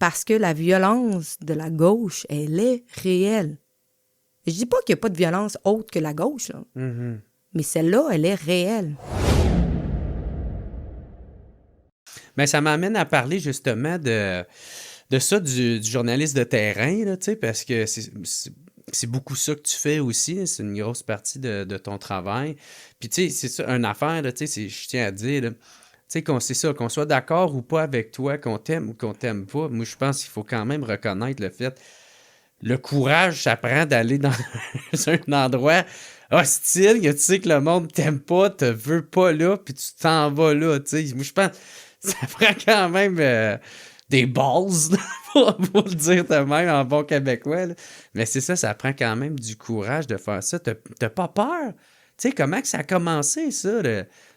Parce que la violence de la gauche, elle est réelle. Je dis pas qu'il n'y a pas de violence autre que la gauche, là. Mhm. Mais celle-là, elle est réelle. Mais ça m'amène à parler justement de ça, du journaliste de terrain, là, tu sais, parce que c'est beaucoup ça que tu fais aussi. C'est une grosse partie de ton travail. Puis, tu sais, c'est ça, une affaire, là, tu sais, je tiens à dire, là, tu sais, c'est ça, qu'on soit d'accord ou pas avec toi, qu'on t'aime ou qu'on t'aime pas, moi, je pense qu'il faut quand même reconnaître le fait, le courage, ça prend d'aller dans un endroit hostile, que tu sais que le monde t'aime pas, te veut pas là, puis tu t'en vas là, tu sais. Moi, je pense ça prend quand même des balls, là, pour le dire de même en bon québécois, là. Mais c'est ça, ça prend quand même du courage de faire ça. T'as pas peur? Tu sais, comment que ça a commencé, ça,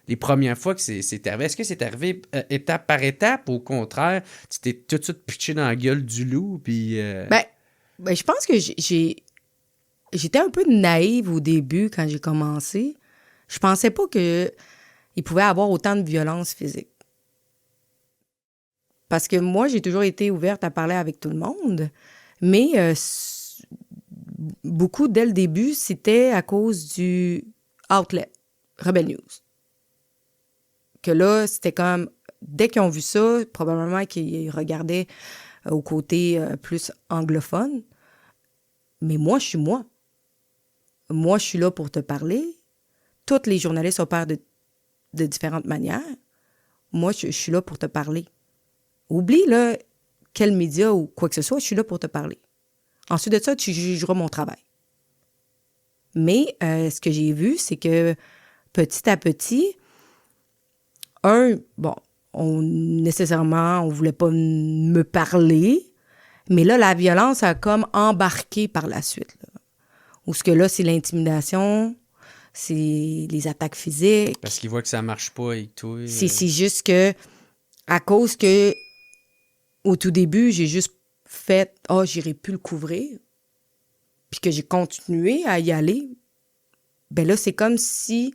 les premières fois que c'est arrivé? Est-ce que c'est arrivé étape par étape ou au contraire, tu t'es tout de suite pitché dans la gueule du loup, puis... Ben, je pense que j'étais un peu naïve au début quand j'ai commencé. Je pensais pas qu'il pouvait avoir autant de violence physique. Parce que moi, j'ai toujours été ouverte à parler avec tout le monde, mais beaucoup, dès le début, c'était à cause du outlet, Rebel News. Que là, c'était comme, dès qu'ils ont vu ça, probablement qu'ils regardaient au côté plus anglophone. Mais moi, je suis moi. Moi, je suis là pour te parler. Tous les journalistes opèrent de différentes manières. Moi, je suis là pour te parler. Oublie, là, quel média ou quoi que ce soit, je suis là pour te parler. Ensuite de ça, tu jugeras mon travail. Mais ce que j'ai vu, c'est que petit à petit, nécessairement, on voulait pas me parler, mais là, la violence a comme embarqué par la suite. Là. Ou ce que là, c'est l'intimidation, c'est les attaques physiques. Parce qu'ils voient que ça marche pas et tout. C'est juste que, à cause que, au tout début, j'ai juste fait « j'irai plus le couvrir », puis que j'ai continué à y aller, ben là, c'est comme si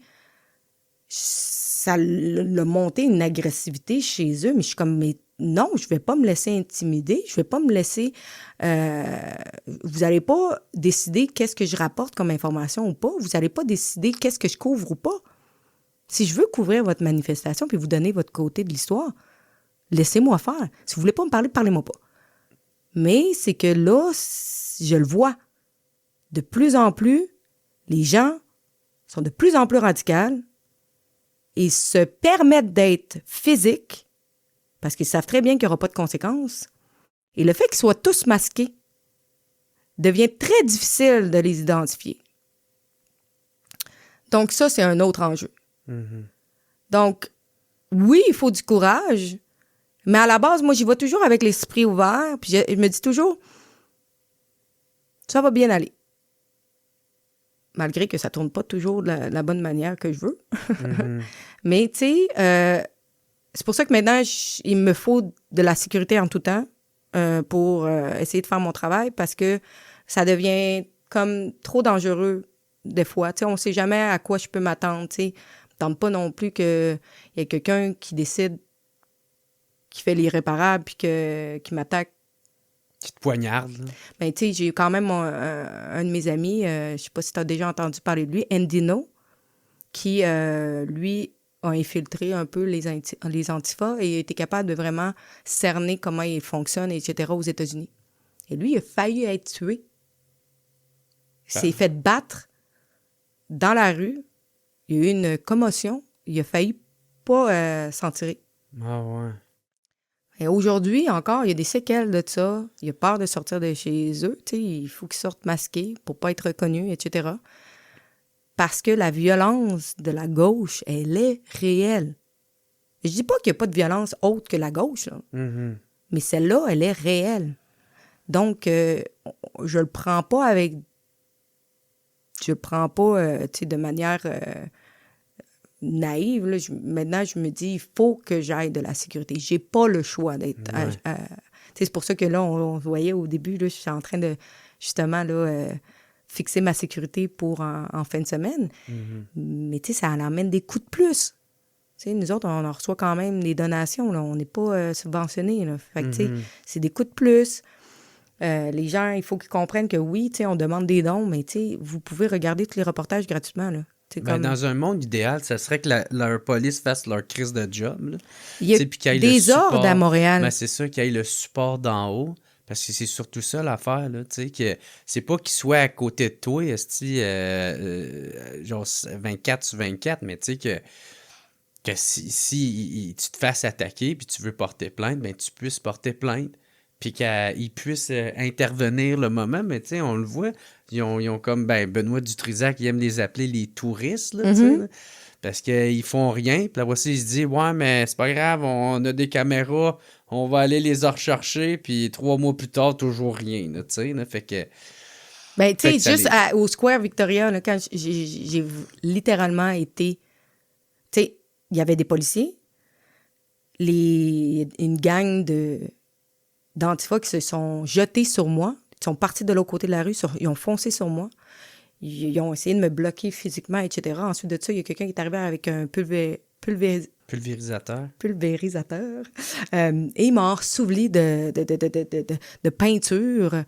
ça l'a monté une agressivité chez eux, mais je suis comme « mais non, je vais pas me laisser intimider, je vais pas me laisser... vous allez pas décider qu'est-ce que je rapporte comme information ou pas, vous allez pas décider qu'est-ce que je couvre ou pas. Si je veux couvrir votre manifestation puis vous donner votre côté de l'histoire, laissez-moi faire. Si vous voulez pas me parler, parlez-moi pas. » Mais c'est que là, je le vois. De plus en plus, les gens sont de plus en plus radicaux et se permettent d'être physiques parce qu'ils savent très bien qu'il n'y aura pas de conséquences. Et le fait qu'ils soient tous masqués devient très difficile de les identifier. Donc ça, c'est un autre enjeu. Mm-hmm. Donc, oui, il faut du courage, mais à la base, moi, j'y vais toujours avec l'esprit ouvert, puis je me dis toujours, ça va bien aller. Malgré que ça ne tourne pas toujours de la bonne manière que je veux. Mm-hmm. Mais, tu sais, c'est pour ça que maintenant, il me faut de la sécurité en tout temps pour essayer de faire mon travail parce que ça devient comme trop dangereux des fois. Tu sais, on ne sait jamais à quoi je peux m'attendre, tu sais. Je ne tente pas non plus qu'il y ait quelqu'un qui décide, qui fait l'irréparable puis qui m'attaque. Qui te poignarde. Ben, tu sais, j'ai eu quand même un de mes amis, je ne sais pas si tu as déjà entendu parler de lui, Endino, qui, lui, a infiltré un peu les antifas et a été capable de vraiment cerner comment ils fonctionnent, etc., aux États-Unis. Et lui, il a failli être tué. Il s'est fait battre dans la rue. Il y a eu une commotion. Il a failli pas s'en tirer. Ah ouais. Et aujourd'hui, encore, il y a des séquelles de ça. Il a peur de sortir de chez eux. Tu sais, il faut qu'ils sortent masqués pour pas être reconnus, etc. Parce que la violence de la gauche, elle est réelle. Je dis pas qu'il n'y a pas de violence autre que la gauche, là. Mm-hmm. Mais celle-là, elle est réelle. Donc, je le prends pas avec... Je le prends pas, tu sais, de manière naïve. Là. Maintenant, je me dis, il faut que j'aille de la sécurité. J'ai pas le choix d'être... Ouais. Tu sais, c'est pour ça que là, on voyait au début, là, je suis en train de, justement, là... fixer ma sécurité pour en fin de semaine. Mm-hmm. Mais tu sais, ça en amène des coups de plus. Tu sais, nous autres, on en reçoit quand même des donations, là. On n'est pas subventionnés, là. Fait que, tu sais, c'est des coûts de plus. Les gens, il faut qu'ils comprennent que oui, tu sais, on demande des dons, mais tu sais, vous pouvez regarder tous les reportages gratuitement, là. Ben, dans un monde idéal, ça serait que leur police fasse leur crise de job, là. Il y a Puis qu'il y ait des le ordres à support. Montréal. Ben, c'est ça, qu'il y ait le support d'en haut. Parce que c'est surtout ça l'affaire, là, tu sais, que c'est pas qu'il soit à côté de toi, esti, genre 24 sur 24, mais tu sais que si tu te fasses attaquer puis tu veux porter plainte, ben tu puisses porter plainte puis qu'ils puissent intervenir le moment, mais tu sais, on le voit, ils ont comme, ben, Benoît Dutrisac, il aime les appeler les touristes, là, tu sais, là, parce qu'ils font rien, puis là, aussi, il se dit, ouais, mais c'est pas grave, on a des caméras, on va aller les rechercher, puis 3 mois plus tard, toujours rien, là, tu sais, là, fait que... Ben, tu Fait sais, que juste au Square Victoria, là, quand j'ai littéralement été... Tu sais, il y avait des policiers, une gang d'antifa qui se sont jetés sur moi. Ils sont partis de l'autre côté de la rue, ils ont foncé sur moi. Ils ont essayé de me bloquer physiquement, etc. Ensuite de ça, il y a quelqu'un qui est arrivé avec un Pulvérisateur. Et il m'a ensouveli de peinture.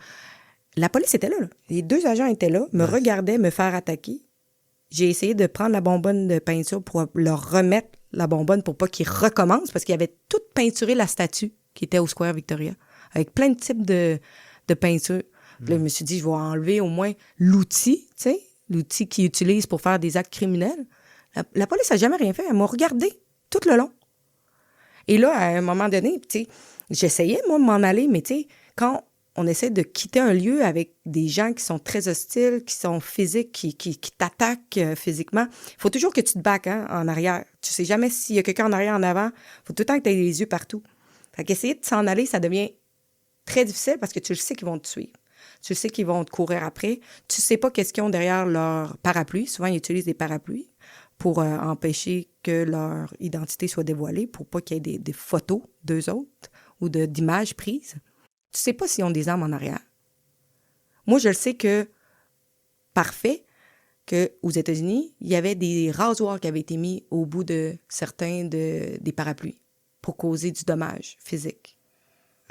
La police était là. Les 2 agents étaient là, me regardaient me faire attaquer. J'ai essayé de prendre la bonbonne de peinture pour leur remettre la bonbonne pour pas qu'ils recommencent, parce qu'ils avaient tout peinturé la statue qui était au Square Victoria, avec plein de types de peinture. Puis là, je me suis dit, je vais enlever au moins l'outil, tu sais, l'outil qu'ils utilisent pour faire des actes criminels. La police n'a jamais rien fait. Elle m'a regardé tout le long. Et là, à un moment donné, tu sais, j'essayais, moi, de m'en aller, mais tu sais, quand on essaie de quitter un lieu avec des gens qui sont très hostiles, qui sont physiques, qui t'attaquent physiquement, il faut toujours que tu te baques en arrière. Tu sais jamais s'il y a quelqu'un en arrière, en avant. Il faut tout le temps que tu aies les yeux partout. Fait qu'essayer de s'en aller, ça devient très difficile parce que tu le sais qu'ils vont te suivre. Tu sais qu'ils vont te courir après. Tu sais pas qu'est-ce qu'ils ont derrière leur parapluie. Souvent, ils utilisent des parapluies pour empêcher que leur identité soit dévoilée, pour pas qu'il y ait des photos d'eux autres ou d'images prises. Tu sais pas s'ils ont des armes en arrière. Moi, je le sais que, parfait, qu'aux États-Unis, il y avait des rasoirs qui avaient été mis au bout de certains des parapluies pour causer du dommage physique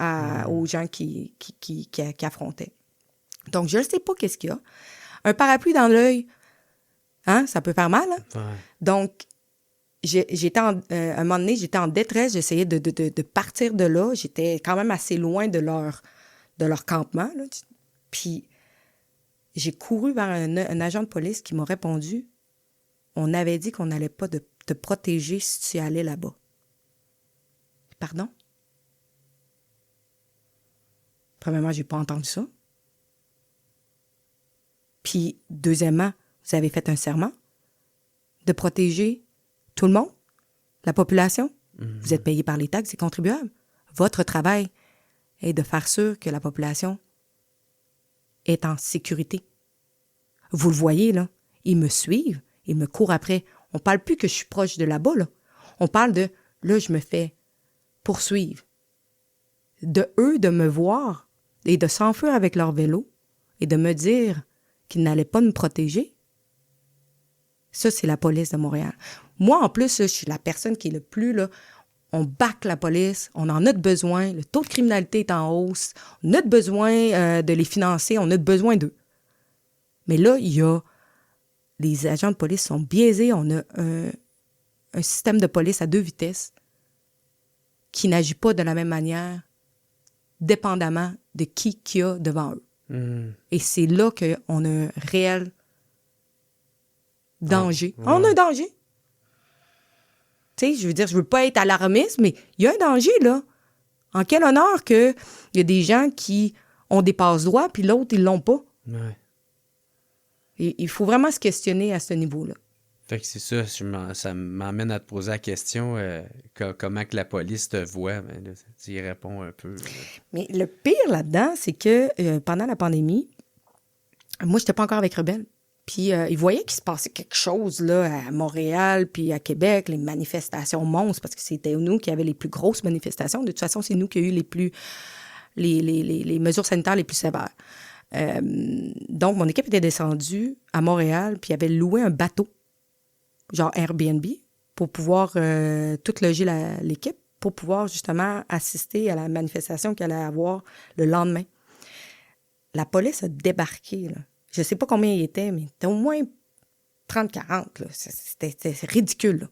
aux gens qui affrontaient. Donc, je ne sais pas qu'est-ce qu'il y a. Un parapluie dans l'œil, hein, ça peut faire mal. Hein? Ouais. Donc, à un moment donné, j'étais en détresse. J'essayais de partir de là. J'étais quand même assez loin de leur campement, là. Puis, j'ai couru vers un agent de police qui m'a répondu, « On avait dit qu'on n'allait pas te protéger si tu allais là-bas. » Pardon? Premièrement, j'ai pas entendu ça. Puis, deuxièmement, vous avez fait un serment de protéger tout le monde, la population. Vous êtes payé par les taxes des contribuables. Votre travail est de faire sûr que la population est en sécurité. Vous le voyez, là. Ils me suivent, ils me courent après. On parle plus que je suis proche de là-bas, là. On parle de, là, je me fais poursuivre. De eux, de me voir et de s'enfuir avec leur vélo et de me dire qu'ils n'allaient pas me protéger. Ça, c'est la police de Montréal. Moi, en plus, je suis la personne qui est le plus, là, on back la police, on en a de besoin, le taux de criminalité est en hausse, on a de besoin de les financer, on a de besoin d'eux. Mais là, les agents de police sont biaisés, on a un système de police à 2 vitesses qui n'agit pas de la même manière, dépendamment de qui qu'il y a devant eux. Et c'est là qu'on a un réel danger. Ouais. On a un danger. Tu sais, je veux dire, je veux pas être alarmiste, mais il y a un danger, là. En quel honneur qu'il y a des gens qui ont des passe-droits, puis l'autre, ils l'ont pas. Ouais. Et il faut vraiment se questionner à ce niveau-là. Fait que c'est ça, ça m'amène à te poser la question, comment que la police te voit, ben, là, tu y réponds un peu. Là. Mais le pire là-dedans, c'est que pendant la pandémie, moi, j'étais pas encore avec Rebelle. Puis ils voyaient qu'il se passait quelque chose là, à Montréal, puis à Québec, les manifestations monstres, parce que c'était nous qui avions les plus grosses manifestations. De toute façon, c'est nous qui avons eu les mesures sanitaires les plus sévères. Donc, mon équipe était descendue à Montréal, puis ils avaient loué un bateau, genre Airbnb, pour pouvoir tout loger l'équipe, pour pouvoir justement assister à la manifestation qu'il allait avoir le lendemain. La police a débarqué, là. Je ne sais pas combien il était, mais c'était au moins 30-40, là. C'était ridicule, là.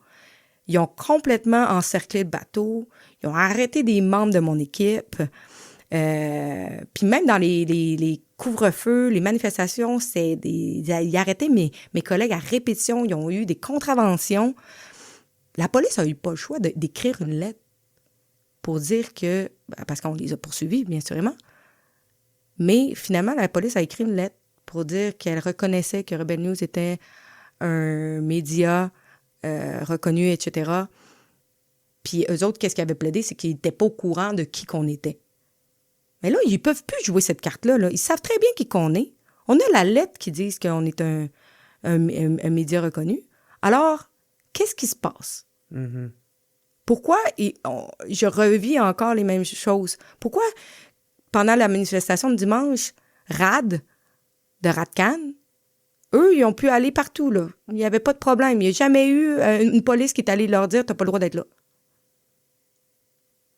Ils ont complètement encerclé le bateau. Ils ont arrêté des membres de mon équipe. Puis même dans les couvre-feux, les manifestations, ils arrêtaient mes collègues à répétition. Ils ont eu des contraventions. La police n'a eu pas le choix d'écrire une lettre pour dire que... Parce qu'on les a poursuivis, bien sûrement. Mais finalement, la police a écrit une lettre pour dire qu'elle reconnaissait que Rebel News était un média reconnu, etc. Puis eux autres, qu'est-ce qu'ils avaient plaidé? C'est qu'ils n'étaient pas au courant de qui qu'on était. Mais là, ils ne peuvent plus jouer cette carte-là. Là. Ils savent très bien qui qu'on est. On a la lettre qui dit qu'on est un média reconnu. Alors, qu'est-ce qui se passe? Mhm. Pourquoi je revis encore les mêmes choses? Pourquoi, pendant la manifestation de dimanche, de Radcan, eux, ils ont pu aller partout, là. Il n'y avait pas de problème. Il n'y a jamais eu une police qui est allée leur dire « T'as pas le droit d'être là ».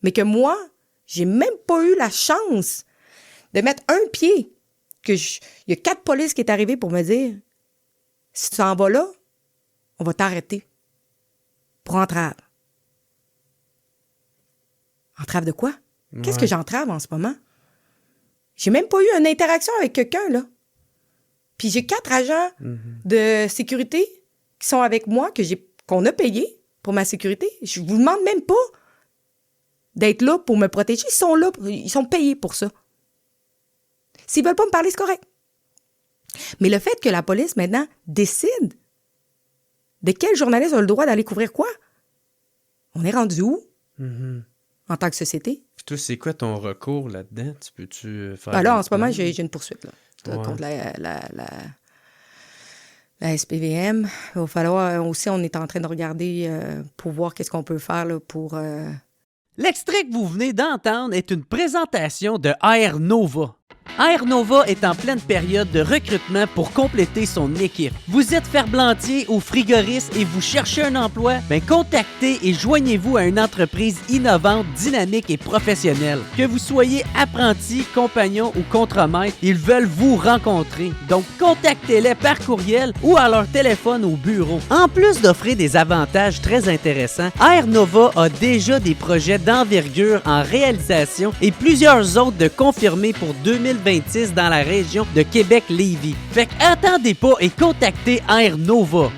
Mais que moi, j'ai même pas eu la chance de mettre un pied. Il y a 4 polices qui est arrivées pour me dire « Si tu t'en vas là, on va t'arrêter pour entrave ». Entrave de quoi? Qu'est-ce que j'entrave en ce moment? J'ai même pas eu une interaction avec quelqu'un, là. Puis j'ai 4 agents de sécurité qui sont avec moi, qu'on a payé pour ma sécurité. Je vous demande même pas d'être là pour me protéger. Ils sont là, ils sont payés pour ça. S'ils veulent pas me parler, c'est correct. Mais le fait que la police, maintenant, décide de quel journaliste a le droit d'aller couvrir quoi, on est rendu où en tant que société? Puis toi, c'est quoi ton recours là-dedans? Tu peux-tu faire... Ben là, en ce moment, j'ai une poursuite, là. Ouais. Contre la SPVM. Il va falloir aussi, on est en train de regarder pour voir qu'est-ce qu'on peut faire là, pour... L'extrait que vous venez d'entendre est une présentation de Air Nova. Air Nova est en pleine période de recrutement pour compléter son équipe. Vous êtes ferblantier ou frigoriste et vous cherchez un emploi? Bien, contactez et joignez-vous à une entreprise innovante, dynamique et professionnelle. Que vous soyez apprenti, compagnon ou contremaître, ils veulent vous rencontrer. Donc, contactez-les par courriel ou à leur téléphone au bureau. En plus d'offrir des avantages très intéressants, Air Nova a déjà des projets d'envergure en réalisation et plusieurs autres de confirmés pour 2026 dans la région de Québec-Lévis. Fait qu'attendez pas et contactez Air Nova.